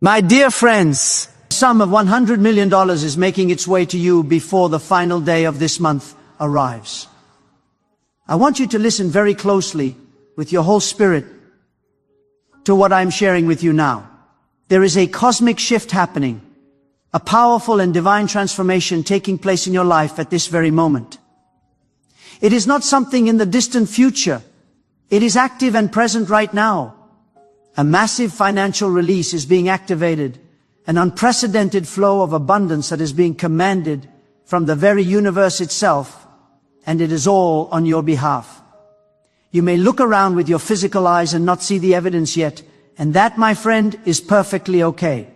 My dear friends, the sum of $100 million is making its way to you before the final day of this month arrives. I want you to listen very closely with your whole spirit to what I'm sharing with you now. There is a cosmic shift happening, a powerful and divine transformation taking place in your life at this very moment. It is not something in the distant future. It is active and present right now. A massive financial release is being activated, an unprecedented flow of abundance that is being commanded from the very universe itself, and it is all on your behalf. You may look around with your physical eyes and not see the evidence yet, and that, my friend, is perfectly okay.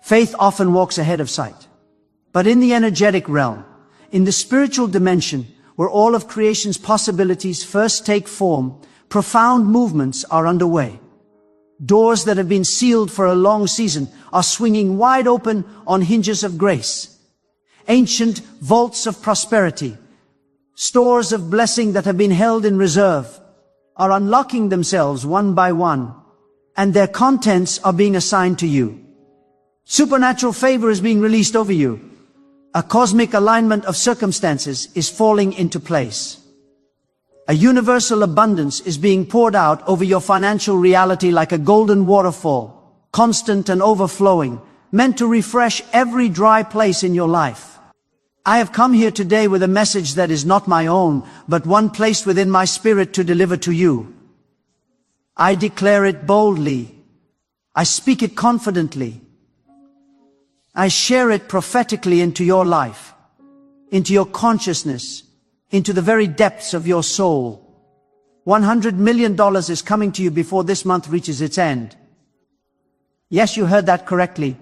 Faith often walks ahead of sight. But in the energetic realm, in the spiritual dimension, where all of creation's possibilities first take form, profound movements are underway. Doors that have been sealed for a long season are swinging wide open on hinges of grace. Ancient vaults of prosperity, stores of blessing that have been held in reserve, are unlocking themselves one by one, and their contents are being assigned to you. Supernatural favor is being released over you. A cosmic alignment of circumstances is falling into place. A universal abundance is being poured out over your financial reality like a golden waterfall, constant and overflowing, meant to refresh every dry place in your life. I have come here today with a message that is not my own, but one placed within my spirit to deliver to you. I declare it boldly. I speak it confidently. I share it prophetically into your life, into your consciousness, into the very depths of your soul. $100 million is coming to you before this month reaches its end. Yes, you heard that correctly.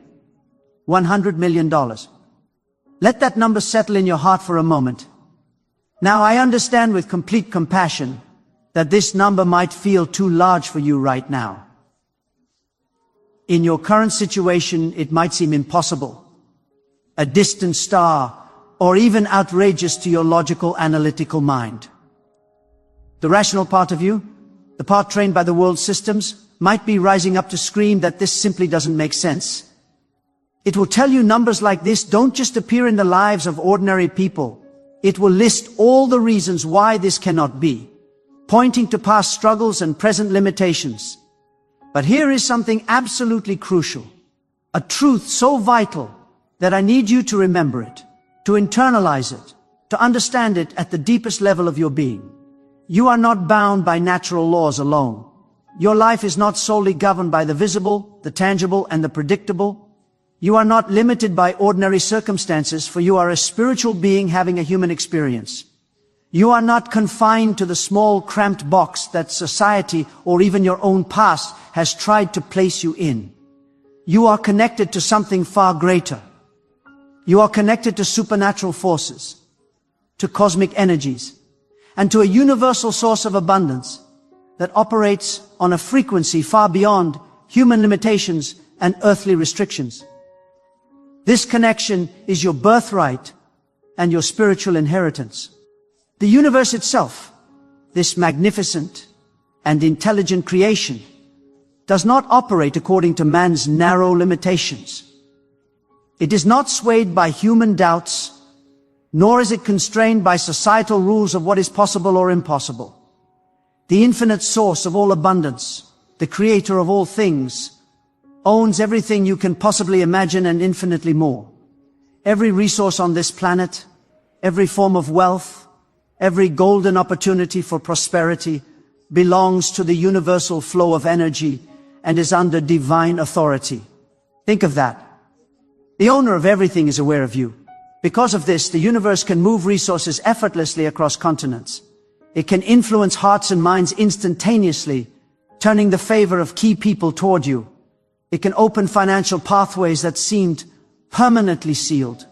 $100 million. Let that number settle in your heart for a moment. Now, I understand with complete compassion that this number might feel too large for you right now. In your current situation, it might seem impossible, a distant star, or even outrageous to your logical, analytical mind. The rational part of you, the part trained by the world's systems, might be rising up to scream that this simply doesn't make sense. It will tell you numbers like this don't just appear in the lives of ordinary people. It will list all the reasons why this cannot be, pointing to past struggles and present limitations. But here is something absolutely crucial, a truth so vital that I need you to remember it, to internalize it, to understand it at the deepest level of your being. You are not bound by natural laws alone. Your life is not solely governed by the visible, the tangible, and the predictable. You are not limited by ordinary circumstances, for you are a spiritual being having a human experience. You are not confined to the small, cramped box that society or even your own past has tried to place you in. You are connected to something far greater. You are connected to supernatural forces, to cosmic energies, and to a universal source of abundance that operates on a frequency far beyond human limitations and earthly restrictions. This connection is your birthright and your spiritual inheritance. The universe itself, this magnificent and intelligent creation, does not operate according to man's narrow limitations. It is not swayed by human doubts, nor is it constrained by societal rules of what is possible or impossible. The infinite source of all abundance, the creator of all things, owns everything you can possibly imagine and infinitely more. Every resource on this planet, every form of wealth, every golden opportunity for prosperity belongs to the universal flow of energy and is under divine authority. Think of that. The owner of everything is aware of you. Because of this, the universe can move resources effortlessly across continents. It can influence hearts and minds instantaneously, turning the favor of key people toward you. It can open financial pathways that seemed permanently sealed,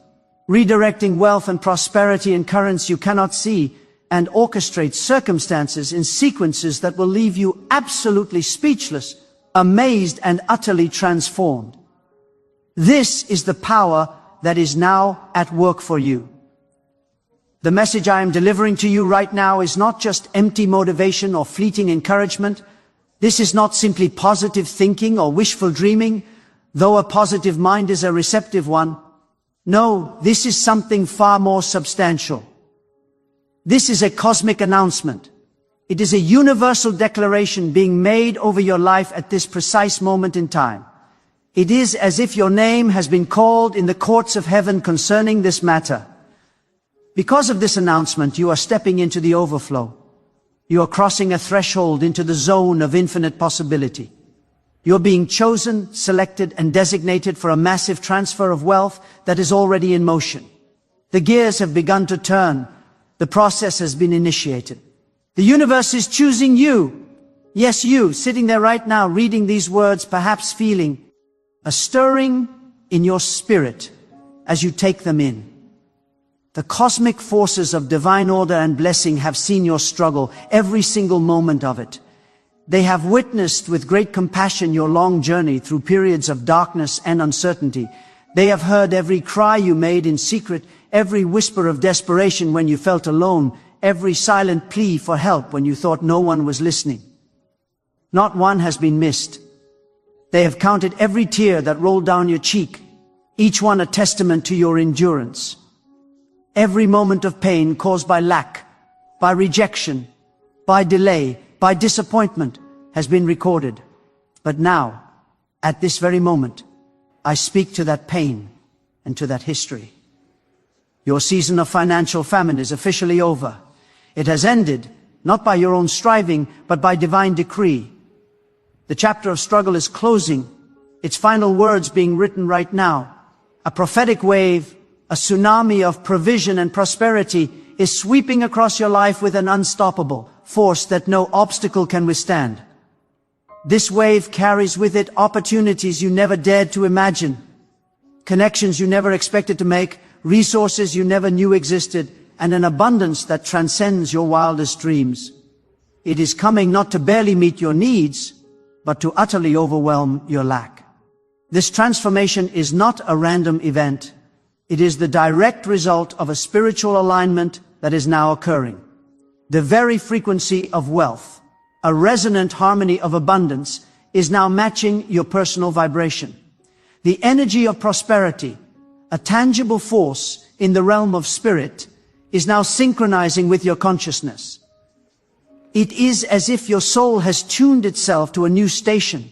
redirecting wealth and prosperity in currents you cannot see, and orchestrate circumstances in sequences that will leave you absolutely speechless, amazed, and utterly transformed. This is the power that is now at work for you. The message I am delivering to you right now is not just empty motivation or fleeting encouragement. This is not simply positive thinking or wishful dreaming. though a positive mind is a receptive one. No, this is something far more substantial. This is a cosmic announcement. It is a universal declaration being made over your life at this precise moment in time. It is as if your name has been called in the courts of heaven concerning this matter. Because of this announcement, you are stepping into the overflow. You are crossing a threshold into the zone of infinite possibility. You're being chosen, selected, and designated for a massive transfer of wealth that is already in motion. The gears have begun to turn. The process has been initiated. The universe is choosing you. Yes, you, sitting there right now, reading these words, perhaps feeling a stirring in your spirit as you take them in. The cosmic forces of divine order and blessing have seen your struggle, every single moment of it. They have witnessed with great compassion your long journey through periods of darkness and uncertainty. They have heard every cry you made in secret, every whisper of desperation when you felt alone, every silent plea for help when you thought no one was listening. Not one has been missed. They have counted every tear that rolled down your cheek, each one a testament to your endurance. Every moment of pain caused by lack, by rejection, by delay, by disappointment has been recorded. But now, at this very moment, I speak to that pain and to that history. Your season of financial famine is officially over. It has ended, not by your own striving, but by divine decree. The chapter of struggle is closing, its final words being written right now. A prophetic wave, a tsunami of provision and prosperity is sweeping across your life with an unstoppable force that no obstacle can withstand. This wave carries with it opportunities you never dared to imagine, connections you never expected to make, resources you never knew existed, and an abundance that transcends your wildest dreams. It is coming not to barely meet your needs, but to utterly overwhelm your lack. This transformation is not a random event. It is the direct result of a spiritual alignment that is now occurring. The very frequency of wealth, a resonant harmony of abundance, is now matching your personal vibration. The energy of prosperity, a tangible force in the realm of spirit, is now synchronizing with your consciousness. It is as if your soul has tuned itself to a new station,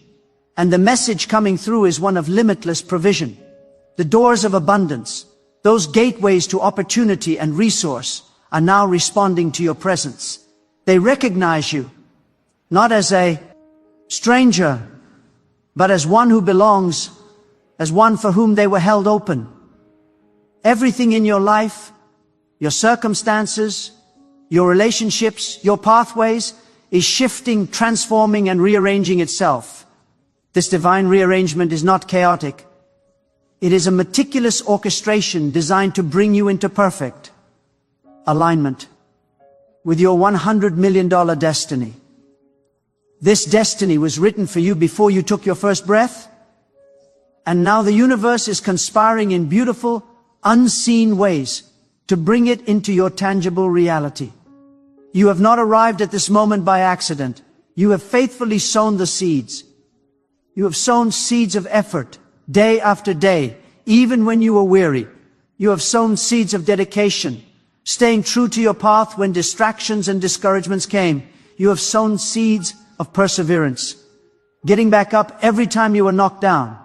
and the message coming through is one of limitless provision. The doors of abundance, those gateways to opportunity and resource, are now responding to your presence. They recognize you, not as a stranger, but as one who belongs, as one for whom they were held open. Everything in your life, your circumstances, your relationships, your pathways, is shifting, transforming, and rearranging itself. This divine rearrangement is not chaotic. It is a meticulous orchestration designed to bring you into perfect alignment with your $100 million destiny. This destiny was written for you before you took your first breath, and now the universe is conspiring in beautiful, unseen ways to bring it into your tangible reality. You have not arrived at this moment by accident. You have faithfully sown the seeds. You have sown seeds of effort, day after day, even when you were weary. You have sown seeds of dedication, staying true to your path when distractions and discouragements came. You have sown seeds of perseverance, getting back up every time you were knocked down.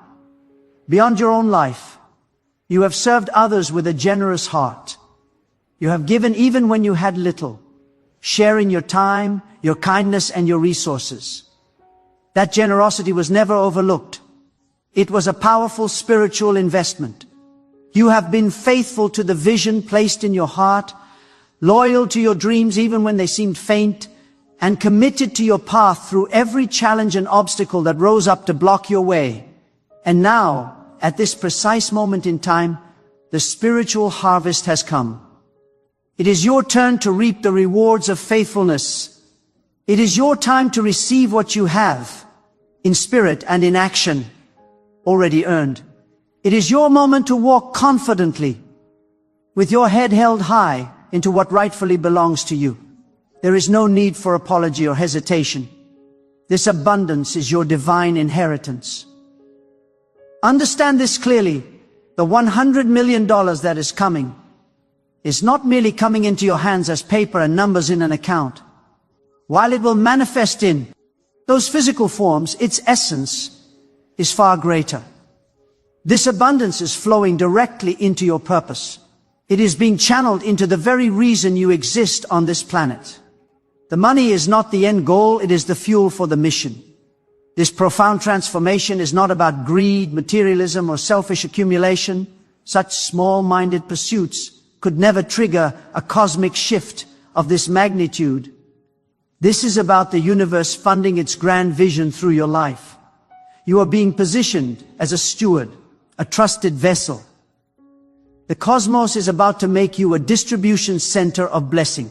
Beyond your own life, you have served others with a generous heart. You have given even when you had little, sharing your time, your kindness, and your resources. That generosity was never overlooked. It was a powerful spiritual investment. You have been faithful to the vision placed in your heart, loyal to your dreams even when they seemed faint, and committed to your path through every challenge and obstacle that rose up to block your way. And now, at this precise moment in time, the spiritual harvest has come. It is your turn to reap the rewards of faithfulness. It is your time to receive what you have, in spirit and in action, already earned. It is your moment to walk confidently, with your head held high, into what rightfully belongs to you. There is no need for apology or hesitation. This abundance is your divine inheritance. Understand this clearly. The $100 million that is coming is not merely coming into your hands as paper and numbers in an account. While it will manifest in those physical forms, its essence is far greater. This abundance is flowing directly into your purpose. It is being channeled into the very reason you exist on this planet. The money is not the end goal, it is the fuel for the mission. This profound transformation is not about greed, materialism, or selfish accumulation. Such small-minded pursuits could never trigger a cosmic shift of this magnitude. This is about the universe funding its grand vision through your life. You are being positioned as a steward, a trusted vessel. The cosmos is about to make you a distribution center of blessing,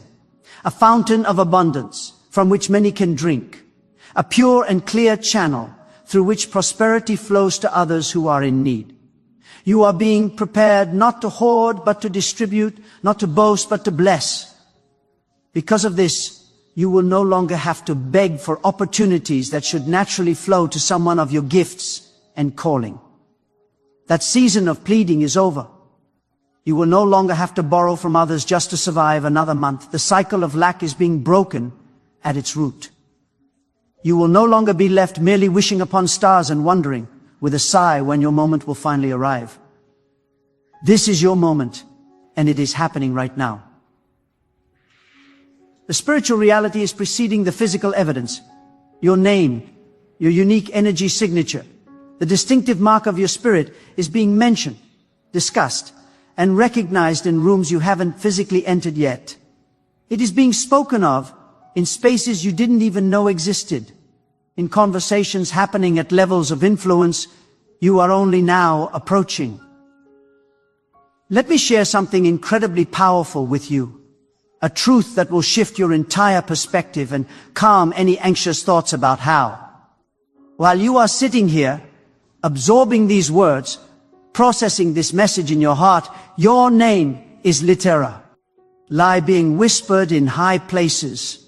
a fountain of abundance from which many can drink, a pure and clear channel through which prosperity flows to others who are in need. You are being prepared not to hoard but to distribute, not to boast but to bless. Because of this, you will no longer have to beg for opportunities that should naturally flow to someone of your gifts and calling. That season of pleading is over. You will no longer have to borrow from others just to survive another month. The cycle of lack is being broken at its root. You will no longer be left merely wishing upon stars and wondering with a sigh when your moment will finally arrive. This is your moment, and it is happening right now. The spiritual reality is preceding the physical evidence. Your name, your unique energy signature, the distinctive mark of your spirit is being mentioned, discussed, and recognized in rooms you haven't physically entered yet. It is being spoken of in spaces you didn't even know existed, in conversations happening at levels of influence you are only now approaching. Let me share something incredibly powerful with you, a truth that will shift your entire perspective and calm any anxious thoughts about how. While you are sitting here, absorbing these words, processing this message in your heart, your name is Litera, being whispered in high places,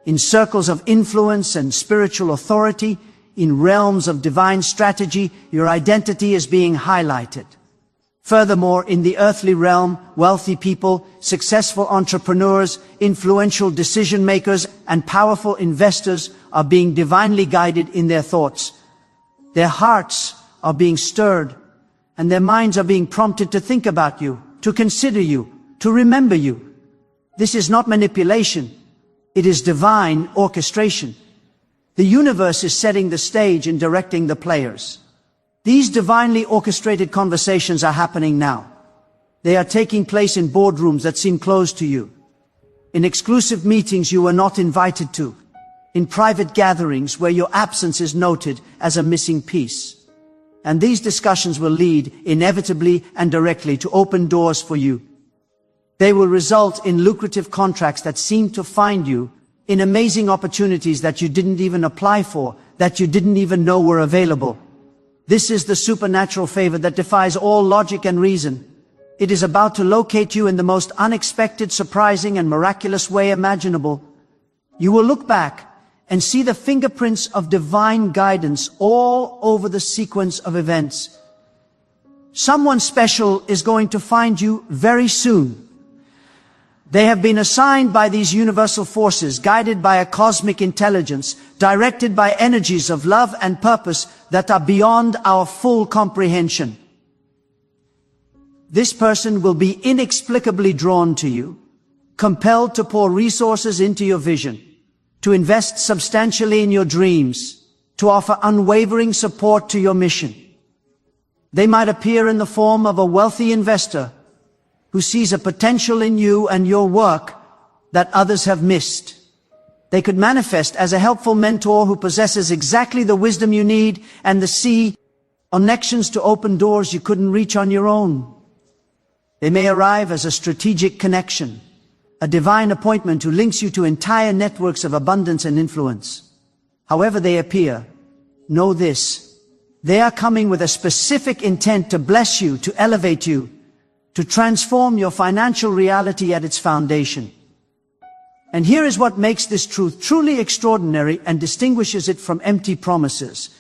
in circles of influence and spiritual authority, in realms of divine strategy. Your identity is being highlighted. Furthermore, in the earthly realm, wealthy people, successful entrepreneurs, influential decision makers, and powerful investors are being divinely guided in their thoughts. Their hearts are being stirred, and their minds are being prompted to think about you, to consider you, to remember you. This is not manipulation. It is divine orchestration. The universe is setting the stage and directing the players. These divinely orchestrated conversations are happening now. They are taking place in boardrooms that seem closed to you, in exclusive meetings you were not invited to, in private gatherings where your absence is noted as a missing piece. And these discussions will lead, inevitably and directly, to open doors for you. They will result in lucrative contracts that seem to find you, in amazing opportunities that you didn't even apply for, that you didn't even know were available. This is the supernatural favor that defies all logic and reason. It is about to locate you in the most unexpected, surprising, and miraculous way imaginable. You will look back and see the fingerprints of divine guidance all over the sequence of events. Someone special is going to find you very soon. They have been assigned by these universal forces, guided by a cosmic intelligence, directed by energies of love and purpose that are beyond our full comprehension. This person will be inexplicably drawn to you, compelled to pour resources into your vision, to invest substantially in your dreams, to offer unwavering support to your mission. They might appear in the form of a wealthy investor who sees a potential in you and your work that others have missed. They could manifest as a helpful mentor who possesses exactly the wisdom you need and the connections to open doors you couldn't reach on your own. They may arrive as a strategic connection, a divine appointment who links you to entire networks of abundance and influence. However they appear, know this: they are coming with a specific intent to bless you, to elevate you, to transform your financial reality at its foundation. And here is what makes this truth truly extraordinary and distinguishes it from empty promises.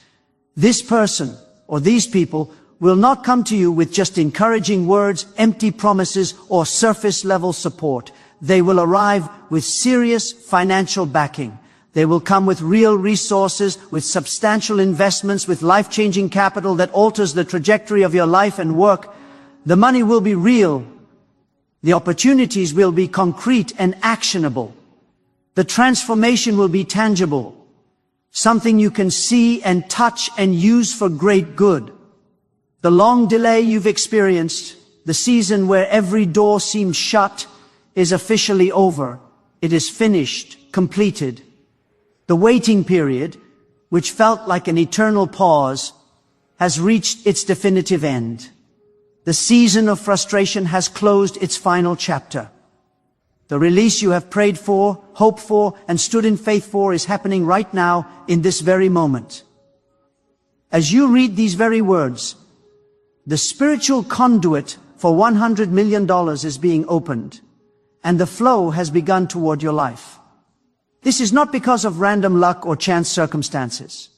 This person, or these people, will not come to you with just encouraging words, empty promises, or surface-level support. They will arrive with serious financial backing. They will come with real resources, with substantial investments, with life-changing capital that alters the trajectory of your life and work. The money will be real. The opportunities will be concrete and actionable. The transformation will be tangible. Something you can see and touch and use for great good. The long delay you've experienced, the season where every door seemed shut, is officially over. It is finished, completed. The waiting period, which felt like an eternal pause, has reached its definitive end. The season of frustration has closed its final chapter. The release you have prayed for, hoped for, and stood in faith for is happening right now in this very moment. As you read these very words, the spiritual conduit for $100 million is being opened, and the flow has begun toward your life. This is not because of random luck or chance circumstances.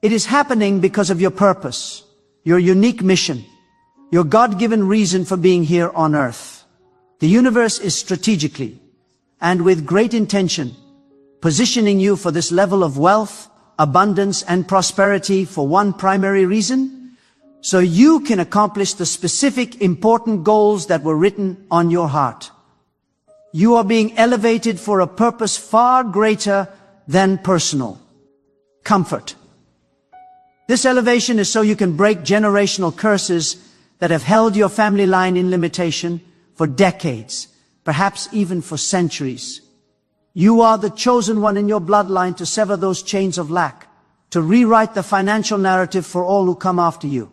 It is happening because of your purpose, your unique mission, your God-given reason for being here on earth. The universe is strategically, and with great intention, positioning you for this level of wealth, abundance, and prosperity for one primary reason, so you can accomplish the specific important goals that were written on your heart. You are being elevated for a purpose far greater than personal comfort. This elevation is so you can break generational curses that have held your family line in limitation for decades, perhaps even for centuries. You are the chosen one in your bloodline to sever those chains of lack, to rewrite the financial narrative for all who come after you.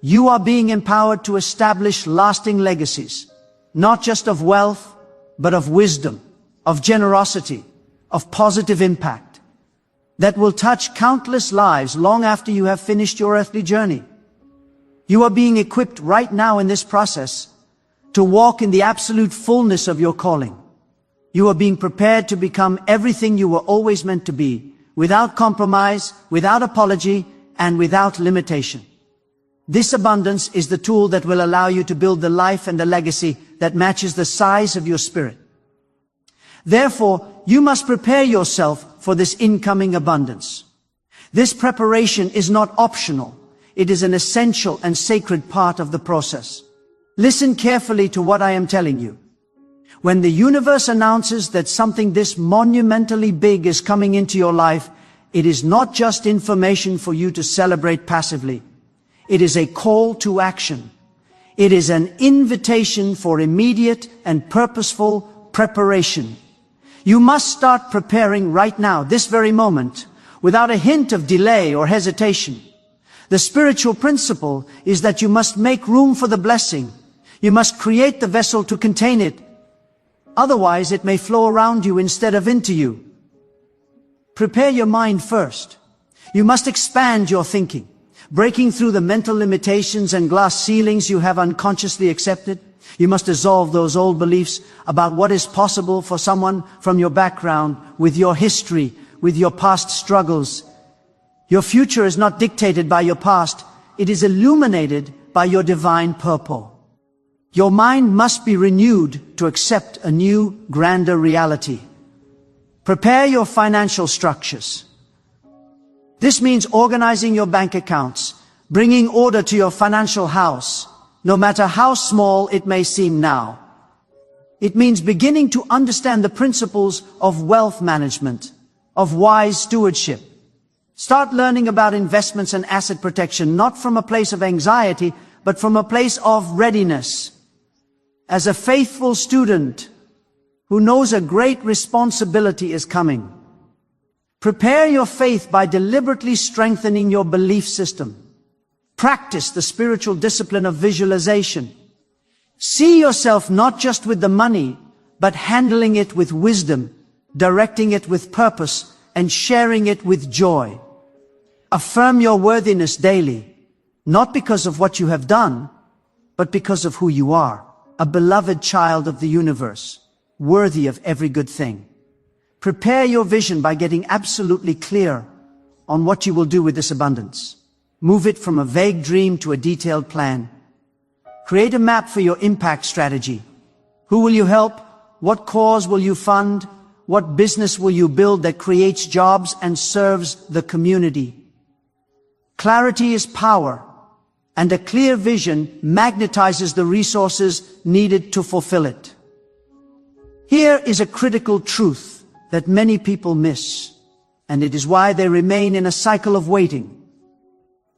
You are being empowered to establish lasting legacies, not just of wealth, but of wisdom, of generosity, of positive impact, that will touch countless lives long after you have finished your earthly journey. You are being equipped right now in this process to walk in the absolute fullness of your calling. You are being prepared to become everything you were always meant to be, without compromise, without apology, and without limitation. This abundance is the tool that will allow you to build the life and the legacy that matches the size of your spirit. Therefore, you must prepare yourself for this incoming abundance. This preparation is not optional. It is an essential and sacred part of the process. Listen carefully to what I am telling you. When the universe announces that something this monumentally big is coming into your life, it is not just information for you to celebrate passively. It is a call to action. It is an invitation for immediate and purposeful preparation. You must start preparing right now, this very moment, without a hint of delay or hesitation. The spiritual principle is that you must make room for the blessing. You must create the vessel to contain it. Otherwise, it may flow around you instead of into you. Prepare your mind first. You must expand your thinking, breaking through the mental limitations and glass ceilings you have unconsciously accepted. You must dissolve those old beliefs about what is possible for someone from your background, with your history, with your past struggles. Your future is not dictated by your past. It is illuminated by your divine purpose. Your mind must be renewed to accept a new, grander reality. Prepare your financial structures. This means organizing your bank accounts, bringing order to your financial house, no matter how small it may seem now. It means beginning to understand the principles of wealth management, of wise stewardship. Start learning about investments and asset protection, not from a place of anxiety, but from a place of readiness. As a faithful student who knows a great responsibility is coming, prepare your faith by deliberately strengthening your belief system. Practice the spiritual discipline of visualization. See yourself not just with the money, but handling it with wisdom, directing it with purpose, and sharing it with joy. Affirm your worthiness daily, not because of what you have done, but because of who you are. A beloved child of the universe, worthy of every good thing. Prepare your vision by getting absolutely clear on what you will do with this abundance. Move it from a vague dream to a detailed plan. Create a map for your impact strategy. Who will you help? What cause will you fund? What business will you build that creates jobs and serves the community? Clarity is power, and a clear vision magnetizes the resources needed to fulfill it. Here is a critical truth that many people miss, and it is why they remain in a cycle of waiting.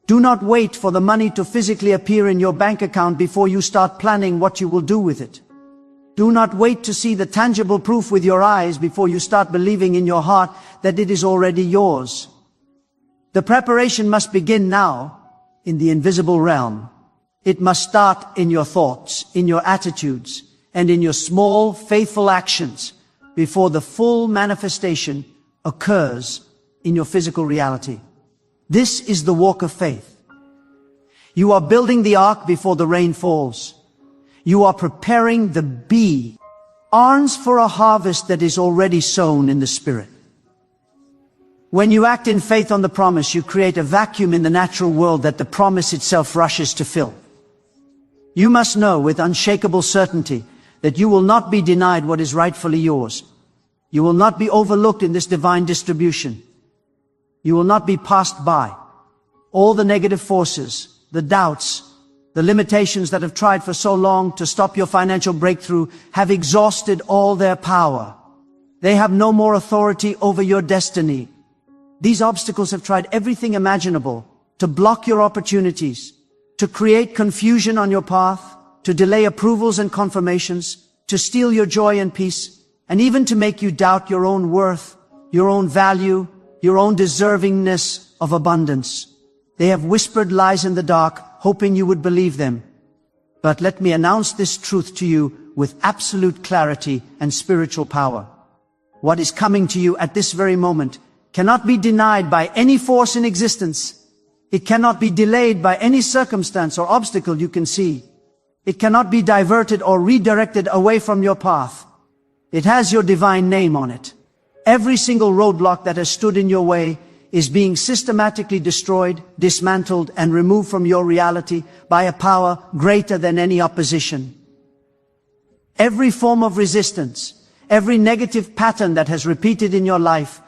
Do not wait for the money to physically appear in your bank account before you start planning what you will do with it. Do not wait to see the tangible proof with your eyes before you start believing in your heart that it is already yours. The preparation must begin now in the invisible realm. It must start in your thoughts, in your attitudes, and in your small, faithful actions before the full manifestation occurs in your physical reality. This is the walk of faith. You are building the ark before the rain falls. You are preparing the bee arms for a harvest that is already sown in the Spirit. When you act in faith on the promise, you create a vacuum in the natural world that the promise itself rushes to fill. You must know with unshakable certainty that you will not be denied what is rightfully yours. You will not be overlooked in this divine distribution. You will not be passed by. All the negative forces, the doubts, the limitations that have tried for so long to stop your financial breakthrough have exhausted all their power. They have no more authority over your destiny. These obstacles have tried everything imaginable to block your opportunities, to create confusion on your path, to delay approvals and confirmations, to steal your joy and peace, and even to make you doubt your own worth, your own value, your own deservingness of abundance. They have whispered lies in the dark, hoping you would believe them. But let me announce this truth to you with absolute clarity and spiritual power. What is coming to you at this very moment cannot be denied by any force in existence. It cannot be delayed by any circumstance or obstacle you can see. It cannot be diverted or redirected away from your path. It has your divine name on it. Every single roadblock that has stood in your way is being systematically destroyed, dismantled, and removed from your reality by a power greater than any opposition. Every form of resistance, every negative pattern that has repeated in your life,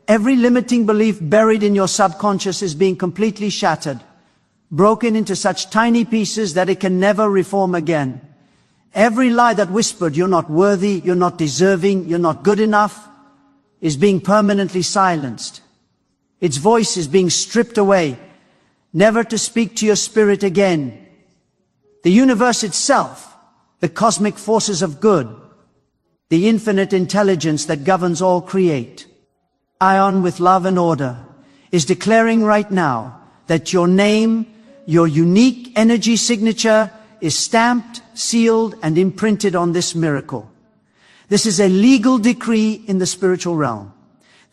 every limiting belief buried in your subconscious is being completely shattered, broken into such tiny pieces that it can never reform again. Every lie that whispered, "You're not worthy, you're not deserving, you're not good enough," is being permanently silenced. Its voice is being stripped away, never to speak to your spirit again. The universe itself, the cosmic forces of good, the infinite intelligence that governs all create, ion with love and order, is declaring right now that your name, your unique energy signature, is stamped, sealed, and imprinted on this miracle. This is a legal decree in the spiritual realm.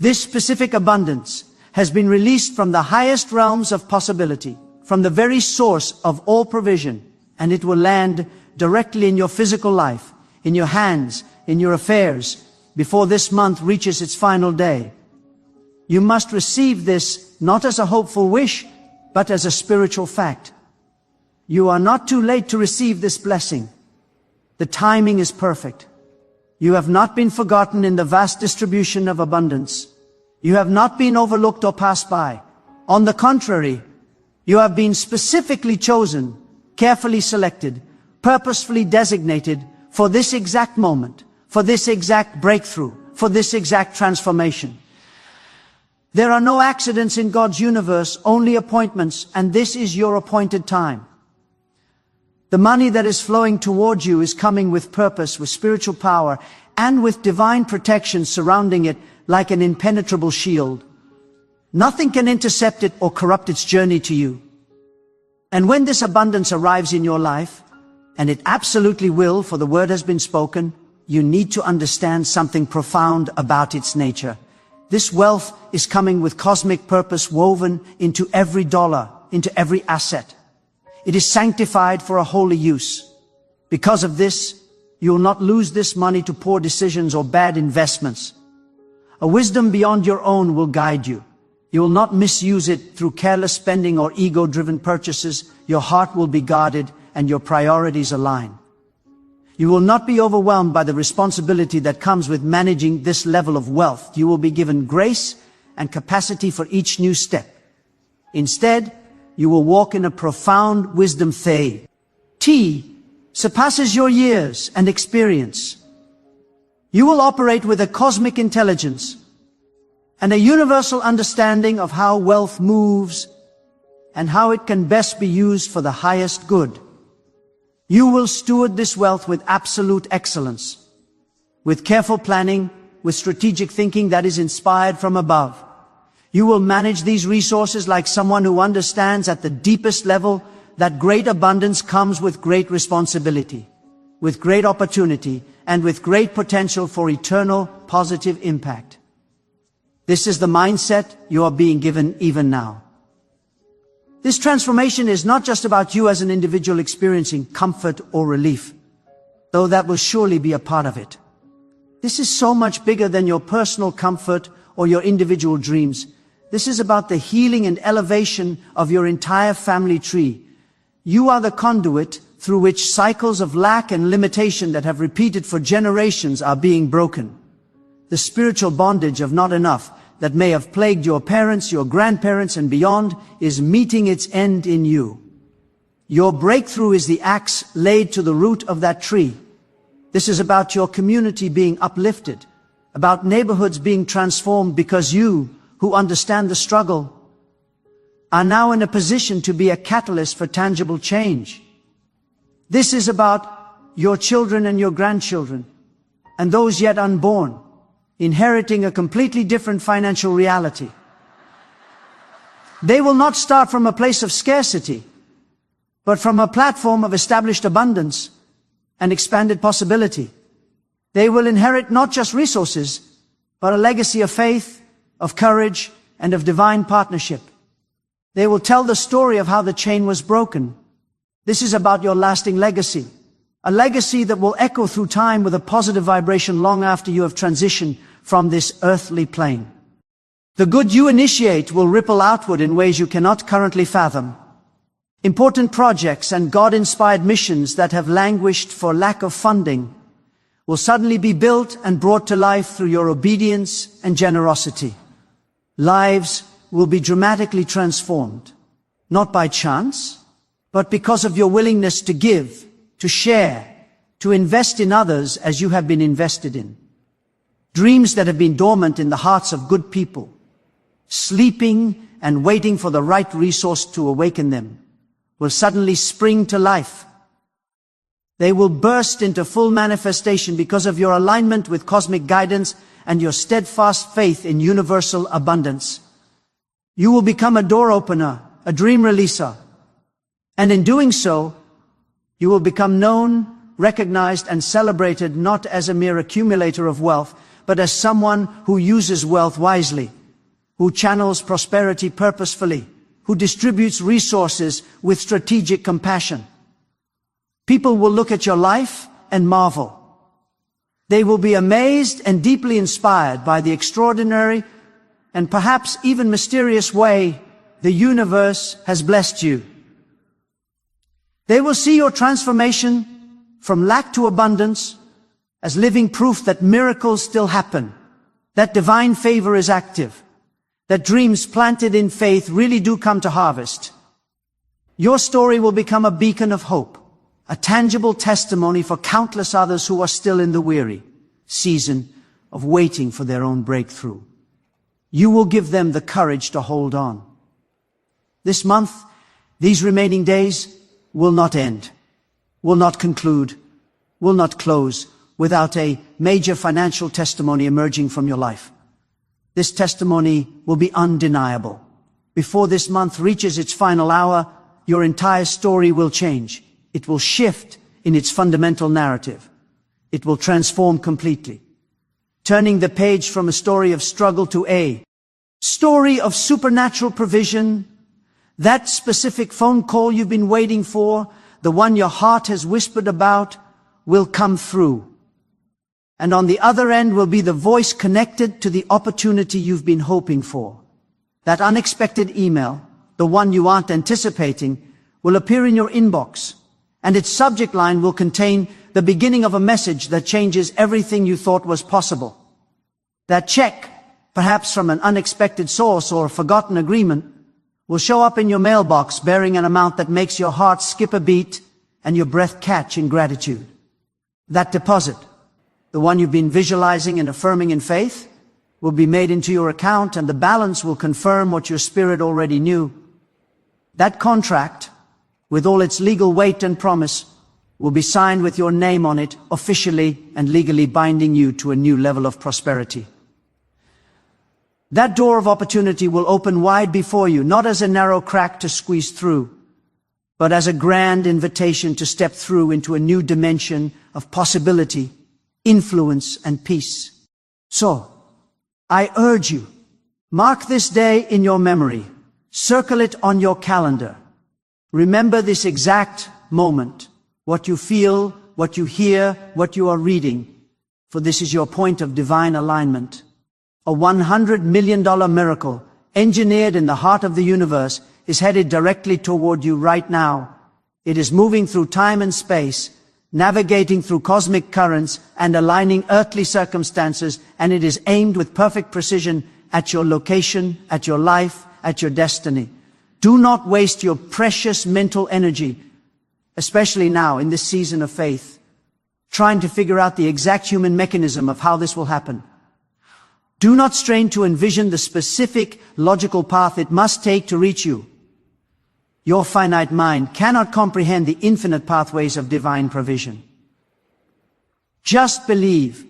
This specific abundance has been released from the highest realms of possibility, from the very source of all provision, and it will land directly in your physical life, in your hands, in your affairs, before this month reaches its final day. You must receive this not as a hopeful wish, but as a spiritual fact. You are not too late to receive this blessing. The timing is perfect. You have not been forgotten in the vast distribution of abundance. You have not been overlooked or passed by. On the contrary, you have been specifically chosen, carefully selected, purposefully designated for this exact moment, for this exact breakthrough, for this exact transformation. There are no accidents in God's universe, only appointments, and this is your appointed time. The money that is flowing towards you is coming with purpose, with spiritual power, and with divine protection surrounding it like an impenetrable shield. Nothing can intercept it or corrupt its journey to you. And when this abundance arrives in your life, and it absolutely will, for the word has been spoken, you need to understand something profound about its nature. This wealth is coming with cosmic purpose woven into every dollar, into every asset. It is sanctified for a holy use. Because of this, you will not lose this money to poor decisions or bad investments. A wisdom beyond your own will guide you. You will not misuse it through careless spending or ego-driven purchases. Your heart will be guarded and your priorities align. You will not be overwhelmed by the responsibility that comes with managing this level of wealth. You will be given grace and capacity for each new step. Instead, you will walk in a profound wisdom. T surpasses your years and experience. You will operate with a cosmic intelligence and a universal understanding of how wealth moves and how it can best be used for the highest good. You will steward this wealth with absolute excellence, with careful planning, with strategic thinking that is inspired from above. You will manage these resources like someone who understands at the deepest level that great abundance comes with great responsibility, with great opportunity, and with great potential for eternal positive impact. This is the mindset you are being given even now. This transformation is not just about you as an individual experiencing comfort or relief, though that will surely be a part of it. This is so much bigger than your personal comfort or your individual dreams. This is about the healing and elevation of your entire family tree. You are the conduit through which cycles of lack and limitation that have repeated for generations are being broken. The spiritual bondage of not enough that may have plagued your parents, your grandparents, and beyond is meeting its end in you. Your breakthrough is the axe laid to the root of that tree. This is about your community being uplifted, about neighborhoods being transformed, because you, who understand the struggle, are now in a position to be a catalyst for tangible change. This is about your children and your grandchildren, and those yet unborn, inheriting a completely different financial reality. They will not start from a place of scarcity, but from a platform of established abundance and expanded possibility. They will inherit not just resources, but a legacy of faith, of courage, and of divine partnership. They will tell the story of how the chain was broken. This is about your lasting legacy, a legacy that will echo through time with a positive vibration long after you have transitioned from this earthly plane. The good you initiate will ripple outward in ways you cannot currently fathom. Important projects and God-inspired missions that have languished for lack of funding will suddenly be built and brought to life through your obedience and generosity. Lives will be dramatically transformed, not by chance, but because of your willingness to give, to share, to invest in others as you have been invested in. Dreams that have been dormant in the hearts of good people, sleeping and waiting for the right resource to awaken them, will suddenly spring to life. They will burst into full manifestation because of your alignment with cosmic guidance and your steadfast faith in universal abundance. You will become a door opener, a dream releaser, and in doing so, you will become known, recognized, and celebrated not as a mere accumulator of wealth, but as someone who uses wealth wisely, who channels prosperity purposefully, who distributes resources with strategic compassion. People will look at your life and marvel. They will be amazed and deeply inspired by the extraordinary and perhaps even mysterious way the universe has blessed you. They will see your transformation from lack to abundance as living proof that miracles still happen, that divine favor is active, that dreams planted in faith really do come to harvest. Your story will become a beacon of hope, a tangible testimony for countless others who are still in the weary season of waiting for their own breakthrough. You will give them the courage to hold on. This month, these remaining days will not end, will not conclude, will not close without a major financial testimony emerging from your life. This testimony will be undeniable. Before this month reaches its final hour, your entire story will change. It will shift in its fundamental narrative. It will transform completely, turning the page from a story of struggle to a story of supernatural provision. That specific phone call you've been waiting for, the one your heart has whispered about, will come through. And on the other end will be the voice connected to the opportunity you've been hoping for. That unexpected email, the one you aren't anticipating, will appear in your inbox, and its subject line will contain the beginning of a message that changes everything you thought was possible. That check, perhaps from an unexpected source or a forgotten agreement, will show up in your mailbox bearing an amount that makes your heart skip a beat and your breath catch in gratitude. That deposit, the one you've been visualizing and affirming in faith, will be made into your account, and the balance will confirm what your spirit already knew. That contract, with all its legal weight and promise, will be signed with your name on it, officially and legally binding you to a new level of prosperity. That door of opportunity will open wide before you, not as a narrow crack to squeeze through, but as a grand invitation to step through into a new dimension of possibility, influence, and peace. So, I urge you, mark this day in your memory, circle it on your calendar. Remember this exact moment, what you feel, what you hear, what you are reading, for this is your point of divine alignment. A $100 million miracle, engineered in the heart of the universe, is headed directly toward you right now. It is moving through time and space, navigating through cosmic currents and aligning earthly circumstances, and it is aimed with perfect precision at your location, at your life, at your destiny. Do not waste your precious mental energy, especially now in this season of faith, trying to figure out the exact human mechanism of how this will happen. Do not strain to envision the specific logical path it must take to reach you. Your finite mind cannot comprehend the infinite pathways of divine provision. Just believe,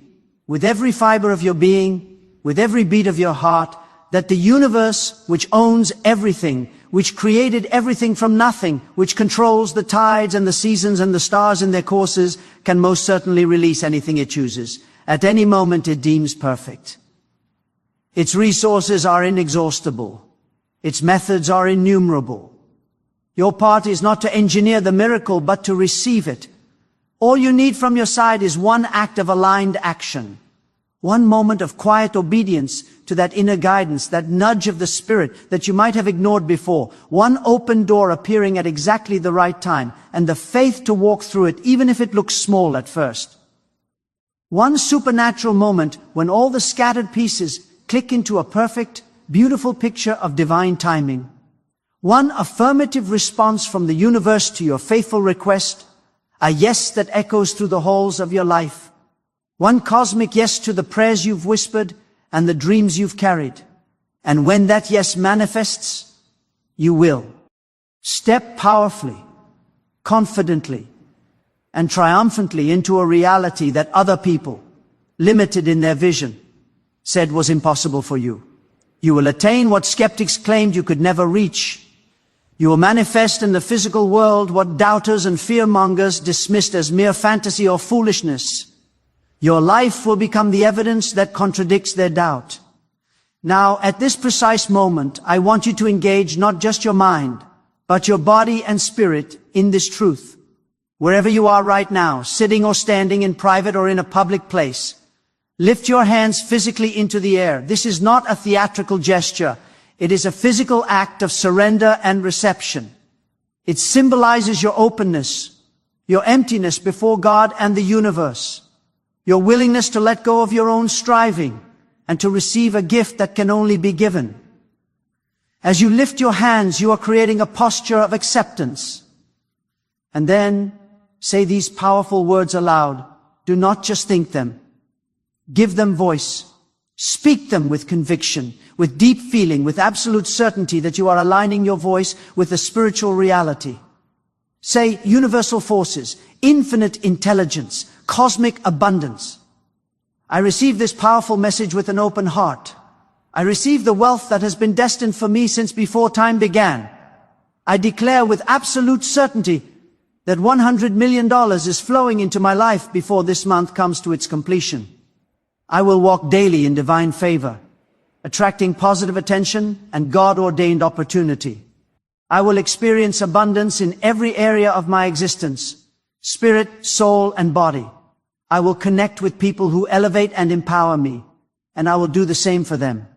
with every fiber of your being, with every beat of your heart, that the universe, which owns everything, which created everything from nothing, which controls the tides and the seasons and the stars in their courses, can most certainly release anything it chooses, at any moment it deems perfect. Its resources are inexhaustible. Its methods are innumerable. Your part is not to engineer the miracle, but to receive it. All you need from your side is one act of aligned action. One moment of quiet obedience to that inner guidance, that nudge of the Spirit that you might have ignored before. One open door appearing at exactly the right time, and the faith to walk through it, even if it looks small at first. One supernatural moment when all the scattered pieces click into a perfect, beautiful picture of divine timing. One affirmative response from the universe to your faithful request, a yes that echoes through the halls of your life. One cosmic yes to the prayers you've whispered and the dreams you've carried. And when that yes manifests, you will step powerfully, confidently, and triumphantly into a reality that other people, limited in their vision, said was impossible for you. You will attain what skeptics claimed you could never reach. You will manifest in the physical world what doubters and fearmongers dismissed as mere fantasy or foolishness. Your life will become the evidence that contradicts their doubt. Now, at this precise moment, I want you to engage not just your mind, but your body and spirit in this truth. Wherever you are right now, sitting or standing in private or in a public place, lift your hands physically into the air. This is not a theatrical gesture. It is a physical act of surrender and reception. It symbolizes your openness, your emptiness before God and the universe, your willingness to let go of your own striving and to receive a gift that can only be given. As you lift your hands, you are creating a posture of acceptance. And then say these powerful words aloud. Do not just think them. Give them voice. Speak them with conviction, with deep feeling, with absolute certainty that you are aligning your voice with the spiritual reality. Say universal forces, infinite intelligence, cosmic abundance. I receive this powerful message with an open heart. I receive the wealth that has been destined for me since before time began. I declare with absolute certainty that $100 million is flowing into my life before this month comes to its completion. I will walk daily in divine favor, attracting positive attention and God-ordained opportunity. I will experience abundance in every area of my existence, spirit, soul, and body. I will connect with people who elevate and empower me, and I will do the same for them.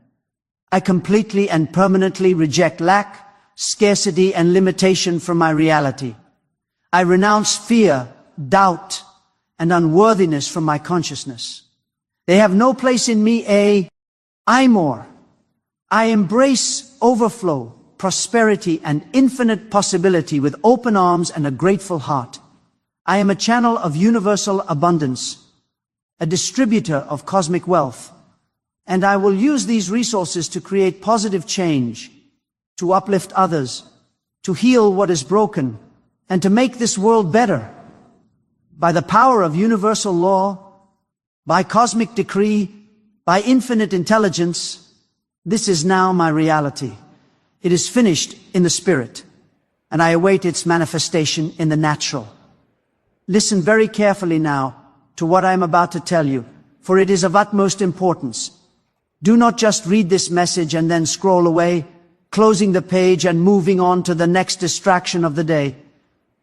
I completely and permanently reject lack, scarcity, and limitation from my reality. I renounce fear, doubt, and unworthiness from my consciousness. They have no place in me. I more. I embrace overflow, prosperity, and infinite possibility with open arms and a grateful heart. I am a channel of universal abundance, a distributor of cosmic wealth, and I will use these resources to create positive change, to uplift others, to heal what is broken, and to make this world better. By the power of universal law, by cosmic decree, by infinite intelligence, this is now my reality. It is finished in the spirit, and I await its manifestation in the natural. Listen very carefully now to what I am about to tell you, for it is of utmost importance. Do not just read this message and then scroll away, closing the page and moving on to the next distraction of the day,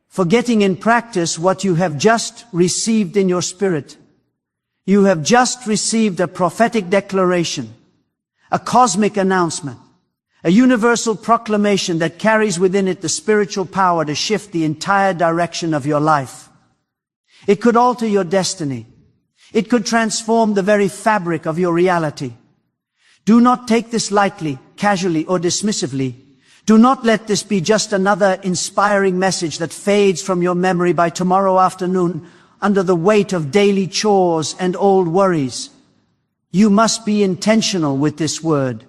forgetting in practice what you have just received in your spirit. You have just received a prophetic declaration, a cosmic announcement, a universal proclamation that carries within it the spiritual power to shift the entire direction of your life. It could alter your destiny. It could transform the very fabric of your reality. Do not take this lightly, casually, or dismissively. Do not let this be just another inspiring message that fades from your memory by tomorrow afternoon under the weight of daily chores and old worries. You must be intentional with this word.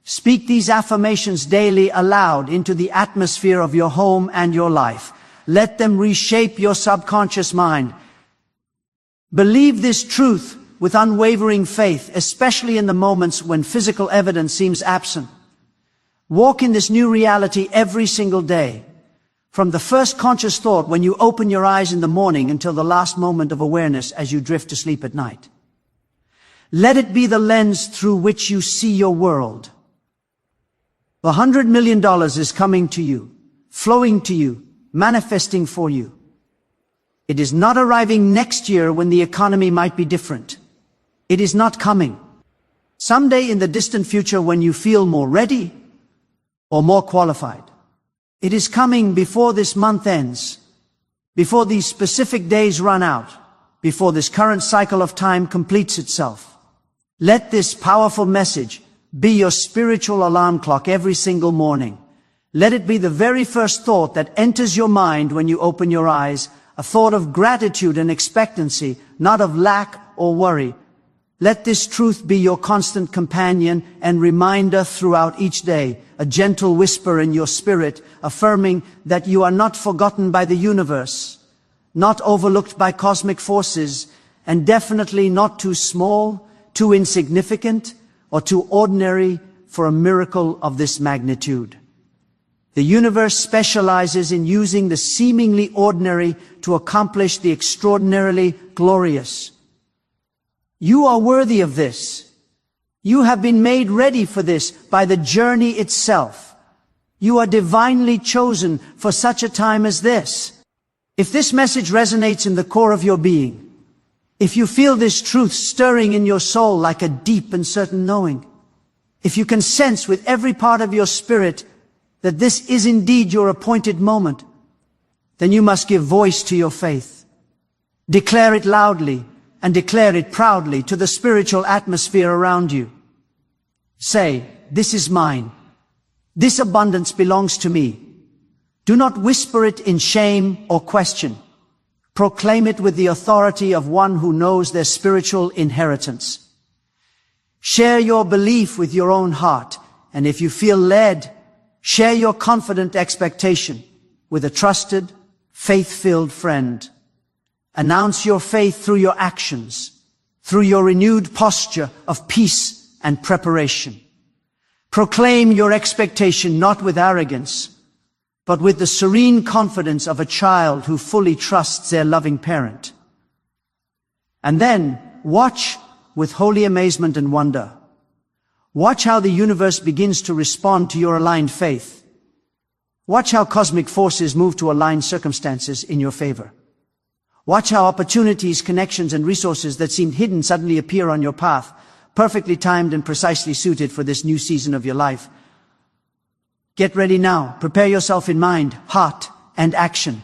Speak these affirmations daily aloud into the atmosphere of your home and your life. Let them reshape your subconscious mind. Believe this truth with unwavering faith, especially in the moments when physical evidence seems absent. Walk in this new reality every single day, from the first conscious thought when you open your eyes in the morning until the last moment of awareness as you drift to sleep at night. Let it be the lens through which you see your world. The $100 million is coming to you, flowing to you, manifesting for you. It is not arriving next year when the economy might be different. It is not coming someday in the distant future when you feel more ready or more qualified. It is coming before this month ends, before these specific days run out, before this current cycle of time completes itself. Let this powerful message be your spiritual alarm clock every single morning. Let it be the very first thought that enters your mind when you open your eyes, a thought of gratitude and expectancy, not of lack or worry. Let this truth be your constant companion and reminder throughout each day, a gentle whisper in your spirit, affirming that you are not forgotten by the universe, not overlooked by cosmic forces, and definitely not too small, too insignificant, or too ordinary for a miracle of this magnitude. The universe specializes in using the seemingly ordinary to accomplish the extraordinarily glorious. You are worthy of this. You have been made ready for this by the journey itself. You are divinely chosen for such a time as this. If this message resonates in the core of your being, if you feel this truth stirring in your soul like a deep and certain knowing, if you can sense with every part of your spirit that this is indeed your appointed moment, then you must give voice to your faith. Declare it loudly and declare it proudly to the spiritual atmosphere around you. Say, this is mine. This abundance belongs to me. Do not whisper it in shame or question. Proclaim it with the authority of one who knows their spiritual inheritance. Share your belief with your own heart, and if you feel led, share your confident expectation with a trusted, faith-filled friend. Announce your faith through your actions, through your renewed posture of peace and preparation. Proclaim your expectation not with arrogance, but with the serene confidence of a child who fully trusts their loving parent. And then watch with holy amazement and wonder. Watch how the universe begins to respond to your aligned faith. Watch how cosmic forces move to align circumstances in your favor. Watch how opportunities, connections, and resources that seemed hidden suddenly appear on your path, perfectly timed and precisely suited for this new season of your life. Get ready now. Prepare yourself in mind, heart, and action.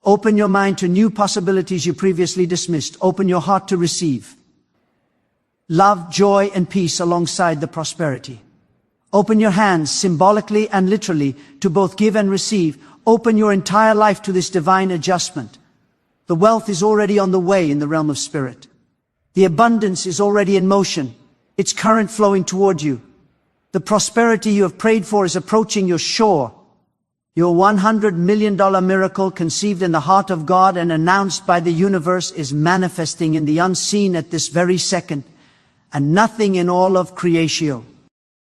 Open your mind to new possibilities you previously dismissed. Open your heart to receive love, joy, and peace alongside the prosperity. Open your hands, symbolically and literally, to both give and receive. Open your entire life to this divine adjustment. The wealth is already on the way in the realm of spirit. The abundance is already in motion. It's current flowing toward you. The prosperity you have prayed for is approaching your shore. Your $100 million miracle, conceived in the heart of God and announced by the universe, is manifesting in the unseen at this very second, and nothing in all of creatio.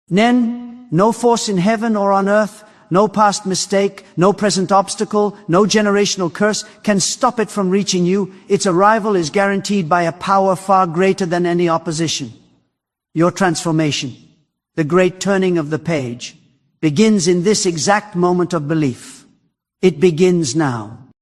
No force in heaven or on earth, no past mistake, no present obstacle, no generational curse can stop it from reaching you. Its arrival is guaranteed by a power far greater than any opposition. Your transformation, the great turning of the page, begins in this exact moment of belief. It begins now.